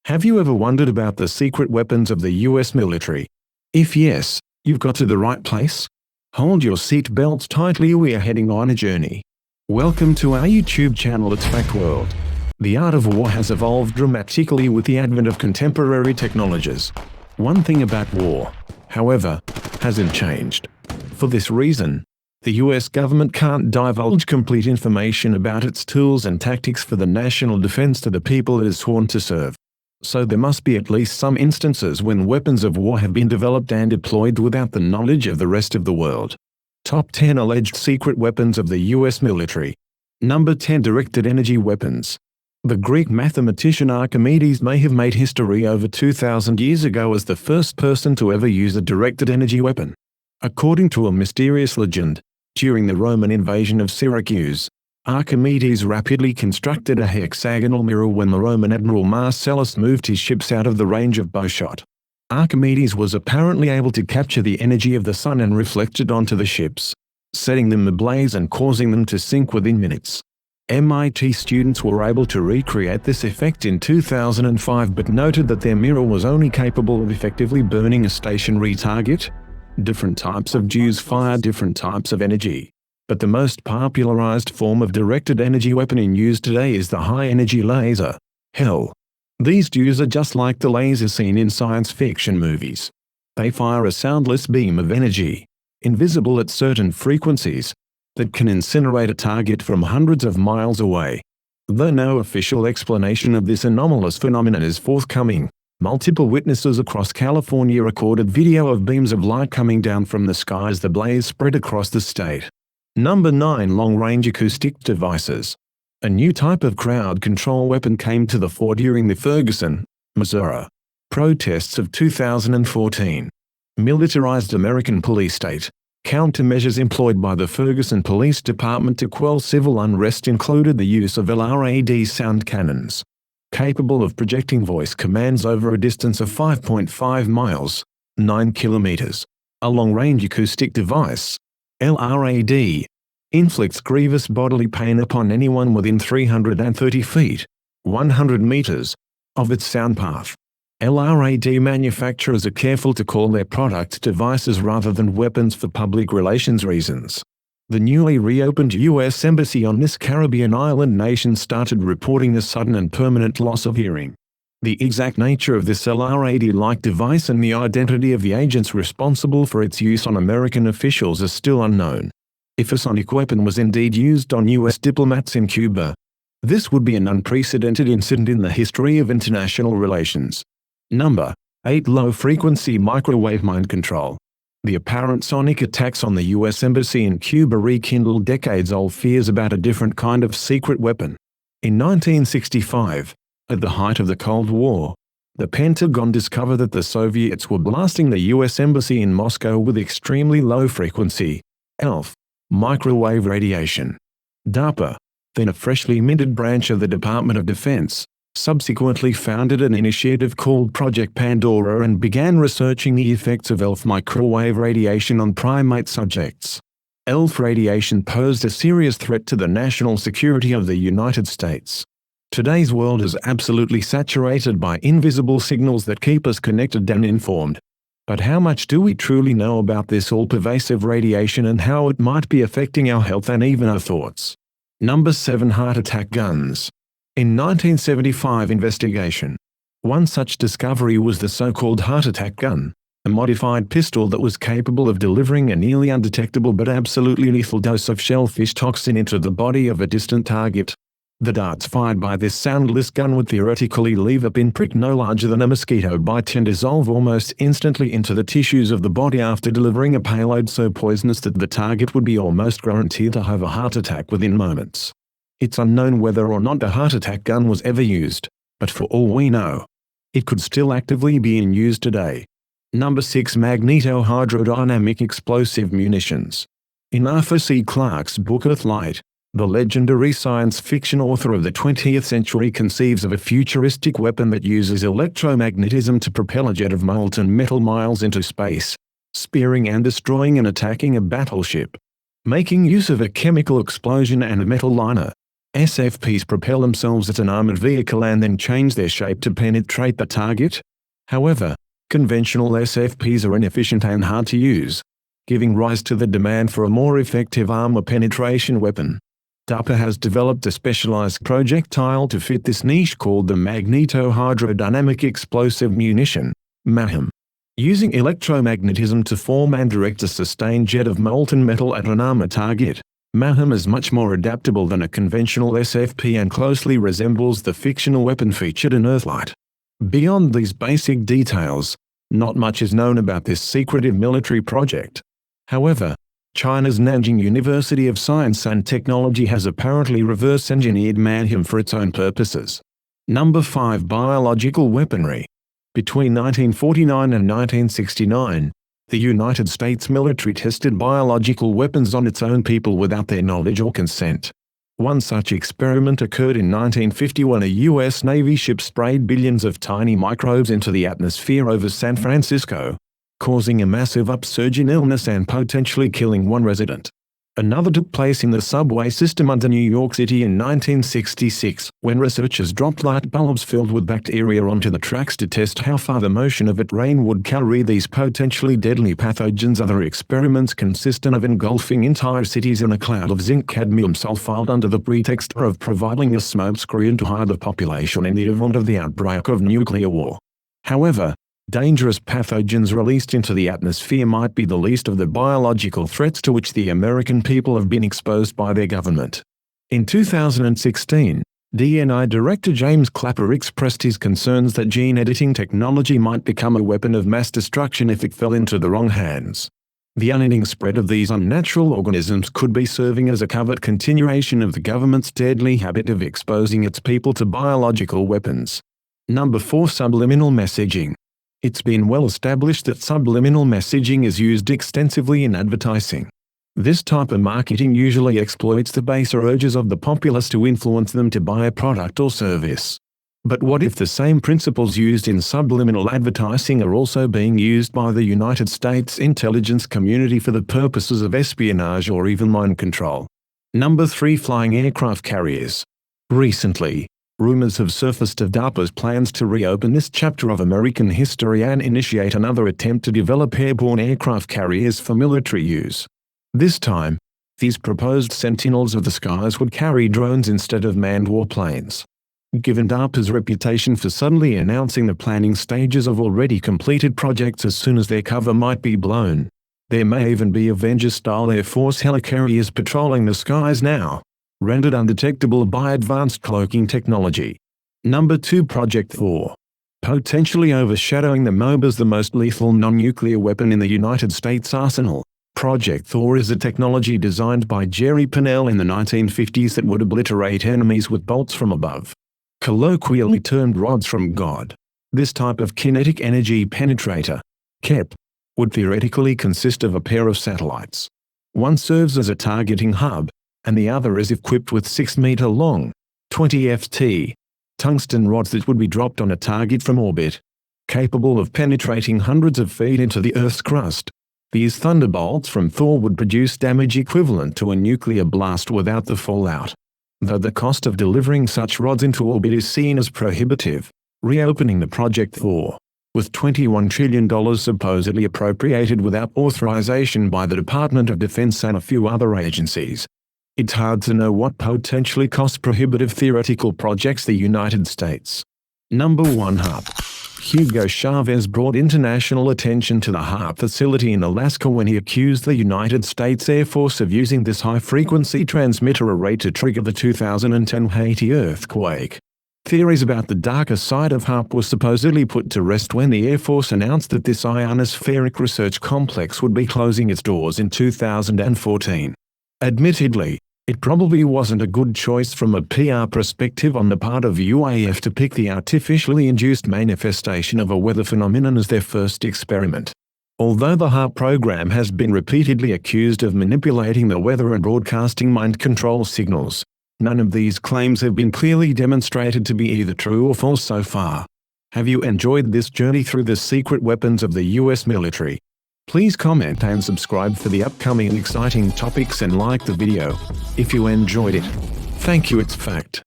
Have you ever wondered about the secret weapons of the US military? If yes, you've got to the right place. Hold your seat belts tightly, we are heading on a journey. Welcome to our YouTube channel, It's Fact World. The art of war has evolved dramatically with the advent of contemporary technologies. One thing about war, however, hasn't changed. For this reason, the US government can't divulge complete information about its tools and tactics for the national defense to the people it is sworn to serve. So there must be at least some instances when weapons of war have been developed and deployed without the knowledge of the rest of the world. Top 10 alleged secret weapons of the US military. Number 10. Directed energy weapons. The Greek mathematician Archimedes may have made history over 2,000 years ago as the first person to ever use a directed energy weapon. According to a mysterious legend, during the Roman invasion of Syracuse, Archimedes rapidly constructed a hexagonal mirror when the Roman admiral Marcellus moved his ships out of the range of bowshot. Archimedes was apparently able to capture the energy of the sun and reflect it onto the ships, setting them ablaze and causing them to sink within minutes. MIT students were able to recreate this effect in 2005 but noted that their mirror was only capable of effectively burning a stationary target. Different types of dews fire different types of energy, but the most popularized form of directed energy weapon in use today is the high-energy laser, HEL. These dews are just like the lasers seen in science fiction movies. They fire a soundless beam of energy, invisible at certain frequencies, that can incinerate a target from hundreds of miles away. Though no official explanation of this anomalous phenomenon is forthcoming, multiple witnesses across California recorded video of beams of light coming down from the sky as the blaze spread across the state. Number 9. Long-range acoustic devices. A new type of crowd control weapon came to the fore during the Ferguson, Missouri, protests of 2014. Militarized American police state countermeasures employed by the Ferguson Police Department to quell civil unrest included the use of LRAD sound cannons, capable of projecting voice commands over a distance of 5.5 miles, 9 kilometers. A long-range acoustic device, LRAD, inflicts grievous bodily pain upon anyone within 330 feet, 100 meters, of its sound path. LRAD manufacturers are careful to call their product devices rather than weapons for public relations reasons. The newly reopened U.S. Embassy on this Caribbean island nation started reporting the sudden and permanent loss of hearing. The exact nature of this LRAD-like device and the identity of the agents responsible for its use on American officials are still unknown. If a sonic weapon was indeed used on U.S. diplomats in Cuba, this would be an unprecedented incident in the history of international relations. Number 8. Low-frequency microwave mind control. The apparent sonic attacks on the U.S. Embassy in Cuba rekindled decades-old fears about a different kind of secret weapon. In 1965, at the height of the Cold War, the Pentagon discovered that the Soviets were blasting the U.S. Embassy in Moscow with extremely low-frequency ELF microwave radiation. DARPA, then a freshly minted branch of the Department of Defense, subsequently founded an initiative called Project Pandora and began researching the effects of ELF microwave radiation on primate subjects. ELF radiation posed a serious threat to the national security of the United States. Today's world is absolutely saturated by invisible signals that keep us connected and informed. But how much do we truly know about this all-pervasive radiation and how it might be affecting our health and even our thoughts? Number 7. Heart attack guns. In 1975 investigation, one such discovery was the so-called heart attack gun, a modified pistol that was capable of delivering a nearly undetectable but absolutely lethal dose of shellfish toxin into the body of a distant target. The darts fired by this soundless gun would theoretically leave a pinprick no larger than a mosquito bite and dissolve almost instantly into the tissues of the body after delivering a payload so poisonous that the target would be almost guaranteed to have a heart attack within moments. It's unknown whether or not a heart attack gun was ever used, but for all we know, it could still actively be in use today. Number 6. Magnetohydrodynamic explosive munitions. In Arthur C. Clarke's book Earthlight, the legendary science fiction author of the 20th century conceives of a futuristic weapon that uses electromagnetism to propel a jet of molten metal miles into space, spearing and destroying and attacking a battleship. Making use of a chemical explosion and a metal liner, SFPs propel themselves as an armored vehicle and then change their shape to penetrate the target. However, conventional SFPs are inefficient and hard to use, giving rise to the demand for a more effective armor penetration weapon. DARPA has developed a specialized projectile to fit this niche called the magnetohydrodynamic explosive munition, MAHM. Using electromagnetism to form and direct a sustained jet of molten metal at an armor target, MAHM is much more adaptable than a conventional SFP and closely resembles the fictional weapon featured in Earthlight. Beyond these basic details, not much is known about this secretive military project. However, China's Nanjing University of Science and Technology has apparently reverse-engineered MAHM for its own purposes. Number 5. Biological weaponry. Between 1949 and 1969, the United States military tested biological weapons on its own people without their knowledge or consent. One such experiment occurred in 1950 when a U.S. Navy ship sprayed billions of tiny microbes into the atmosphere over San Francisco, causing a massive upsurge in illness and potentially killing one resident. Another took place in the subway system under New York City in 1966, when researchers dropped light bulbs filled with bacteria onto the tracks to test how far the motion of a train would carry these potentially deadly pathogens. Other experiments consisted of engulfing entire cities in a cloud of zinc-cadmium sulfide under the pretext of providing a smokescreen to hide the population in the event of the outbreak of nuclear war. However, dangerous pathogens released into the atmosphere might be the least of the biological threats to which the American people have been exposed by their government. In 2016, DNI Director James Clapper expressed his concerns that gene editing technology might become a weapon of mass destruction if it fell into the wrong hands. The unending spread of these unnatural organisms could be serving as a covert continuation of the government's deadly habit of exposing its people to biological weapons. Number 4. Subliminal messaging. It's been well established that subliminal messaging is used extensively in advertising. This type of marketing usually exploits the baser urges of the populace to influence them to buy a product or service. But what if the same principles used in subliminal advertising are also being used by the United States intelligence community for the purposes of espionage or even mind control? Number 3. Flying aircraft carriers. Recently, rumors have surfaced of DARPA's plans to reopen this chapter of American history and initiate another attempt to develop airborne aircraft carriers for military use. This time, these proposed sentinels of the skies would carry drones instead of manned warplanes. Given DARPA's reputation for suddenly announcing the planning stages of already completed projects as soon as their cover might be blown, there may even be Avenger-style Air Force helicarriers patrolling the skies now, rendered undetectable by advanced cloaking technology. Number 2. Project Thor. Potentially overshadowing the MOB as the most lethal non-nuclear weapon in the United States arsenal, Project Thor is a technology designed by Jerry Pournelle in the 1950s that would obliterate enemies with bolts from above. Colloquially termed rods from God. This type of kinetic energy penetrator, KEP, would theoretically consist of a pair of satellites. One serves as a targeting hub, and the other is equipped with 6-meter-long, 20 ft, tungsten rods that would be dropped on a target from orbit, capable of penetrating hundreds of feet into the Earth's crust. These thunderbolts from Thor would produce damage equivalent to a nuclear blast without the fallout. Though the cost of delivering such rods into orbit is seen as prohibitive, reopening the Project Thor, with $21 trillion supposedly appropriated without authorization by the Department of Defense and a few other agencies. It's hard to know what potentially cost-prohibitive theoretical projects the United States. Number 1. HAARP. Hugo Chavez brought international attention to the HAARP facility in Alaska when he accused the United States Air Force of using this high-frequency transmitter array to trigger the 2010 Haiti earthquake. Theories about the darker side of HAARP were supposedly put to rest when the Air Force announced that this ionospheric research complex would be closing its doors in 2014. Admittedly, it probably wasn't a good choice from a PR perspective on the part of UAF to pick the artificially induced manifestation of a weather phenomenon as their first experiment. Although the HAARP program has been repeatedly accused of manipulating the weather and broadcasting mind control signals, none of these claims have been clearly demonstrated to be either true or false so far. Have you enjoyed this journey through the secret weapons of the US military? Please comment and subscribe for the upcoming exciting topics and like the video if you enjoyed it. Thank you, it's fact.